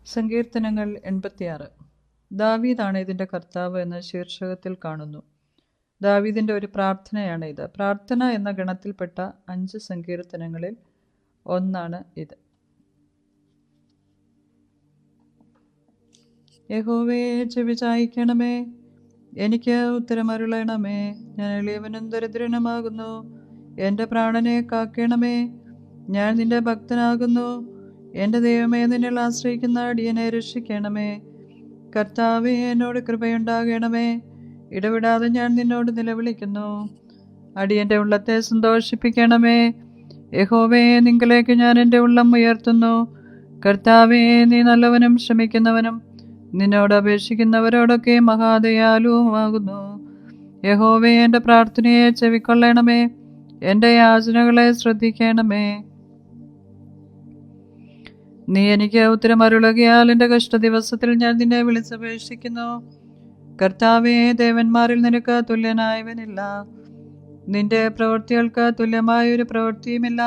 സങ്കീർത്തനങ്ങൾ 86. ദാവീദാണ് ഇതിൻ്റെ കർത്താവ് എന്ന് ശീർഷകത്തിൽ കാണുന്നു. ദാവീദിൻ്റെ ഒരു പ്രാർത്ഥനയാണ് ഇത്. പ്രാർത്ഥന എന്ന ഗണത്തിൽപ്പെട്ട 5 സങ്കീർത്തനങ്ങളിൽ ഒന്നാണ് ഇത്. യഹോവേ, ചെവി ചായിക്കണമേ, എനിക്ക് ഉത്തരമരുളണമേ. ഞാൻ എളിയവനും ദരിദ്രനുമാകുന്നു. എൻ്റെ പ്രാണനെ കാക്കണമേ. ഞാൻ നിന്റെ ഭക്തനാകുന്നു. എൻ്റെ ദൈവമേ, നിന്നിൽ ആശ്രയിക്കുന്ന അടിയനെ രക്ഷിക്കണമേ. കർത്താവേ, എന്നോട് കൃപയുണ്ടാകണമേ. ഇടവിടാതെ ഞാൻ നിന്നോട് നിലവിളിക്കുന്നു. അടിയൻ്റെ ഉള്ളത്തെ സന്തോഷിപ്പിക്കണമേ. യഹോവേ, നിങ്കലേക്ക് ഞാൻ എൻ്റെ ഉള്ളം ഉയർത്തുന്നു. കർത്താവേ, നീ നല്ലവനും ക്ഷമിക്കുന്നവനും നിന്നോട് അപേക്ഷിക്കുന്നവരോടൊക്കെ മഹാദയാലുവുമാകുന്നു. യഹോവേ, എൻ്റെ പ്രാർത്ഥനയെ ചെവിക്കൊള്ളണമേ. എൻ്റെ യാചനകളെ ശ്രദ്ധിക്കണമേ. നീ എനിക്ക് ഉത്തരമരുളുകയാൽ എൻ്റെ കഷ്ടദിവസത്തിൽ ഞാൻ നിന്നെ വിളിച്ചപേക്ഷിക്കുന്നു. കർത്താവേ, ദേവന്മാരിൽ നിനക്ക് തുല്യനായവനില്ല. നിന്റെ പ്രവൃത്തികൾക്ക് തുല്യമായൊരു പ്രവൃത്തിയുമില്ല.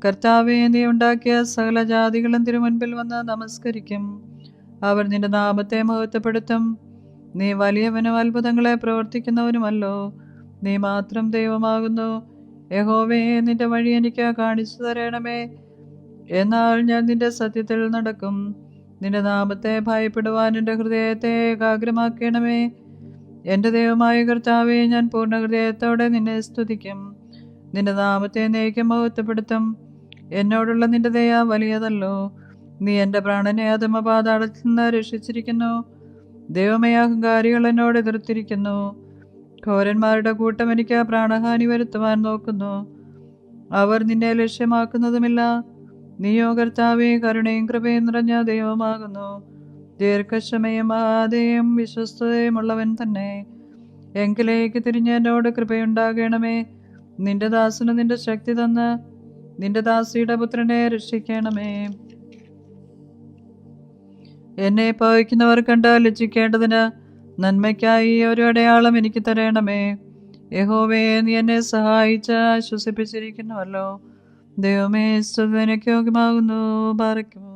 കർത്താവേ, നീ ഉണ്ടാക്കിയ സകല ജാതികളും തിരുമുൻപിൽ വന്ന് നമസ്കരിക്കും. അവർ നിന്റെ നാമത്തെ മഹത്വപ്പെടുത്തും. നീ വലിയവനും അത്ഭുതങ്ങളെ പ്രവർത്തിക്കുന്നവനുമല്ലോ. നീ മാത്രം ദൈവമാകുന്നു. യഹോവേ, നിന്റെ വഴി എനിക്ക് കാണിച്ചു തരണമേ. എന്നാൽ ഞാൻ നിന്റെ സത്യത്തിൽ നടക്കും. നിന്റെ നാമത്തെ ഭയപ്പെടുവാൻ എൻ്റെ ഹൃദയത്തെ ഏകാഗ്രമാക്കണമേ. എൻ്റെ ദൈവമായ കർത്താവേ, ഞാൻ പൂർണ്ണ ഹൃദയത്തോടെ നിന്നെ സ്തുതിക്കും. നിന്റെ നാമത്തെ എന്നേക്കും മഹത്വപ്പെടുത്തും. എന്നോടുള്ള നിന്റെ ദയ വലിയതല്ലോ. നീ എൻ്റെ പ്രാണനെ അധമപാതാളത്തിൽ നിന്ന് രക്ഷിച്ചിരിക്കുന്നു. ദൈവമേ, അഹങ്കാരികൾ എന്നോട് എതിർത്തിരിക്കുന്നു. ഘോരന്മാരുടെ കൂട്ടം എനിക്ക് പ്രാണഹാനി വരുത്തുവാൻ നോക്കുന്നു. അവർ നിന്നെ ലക്ഷ്യമാക്കുന്നതുമില്ല. നീയോ കർത്താവേ, കരുണയും കൃപയും നിറഞ്ഞ ദൈവമാകുന്നു. ദീർഘക്ഷമയും മഹാദയും വിശ്വസ്തതയുമുള്ളവൻ തന്നെ. എങ്കിലേക്ക് തിരിഞ്ഞ് എന്നോട് കൃപയുണ്ടാകണമേ. നിന്റെ ദാസന് നിന്റെ ശക്തി തന്ന് നിന്റെ ദാസിയുടെ പുത്രനെ രക്ഷിക്കണമേ. എന്നെ പകയ്ക്കുന്നവർ കണ്ട് ലജ്ജിക്കേണ്ടതിന് നന്മയ്ക്കായി ഒരു അടയാളം എനിക്ക് തരണമേ. യഹോവേ, നീ എന്നെ സഹായിച്ച് ആശ്വസിപ്പിച്ചിരിക്കുന്നുവല്ലോ. ദൈവമേ, സ്തുതി നിനക്ക് യോഗ്യമാകുന്നു. ബാറയ്ക്കുമോ.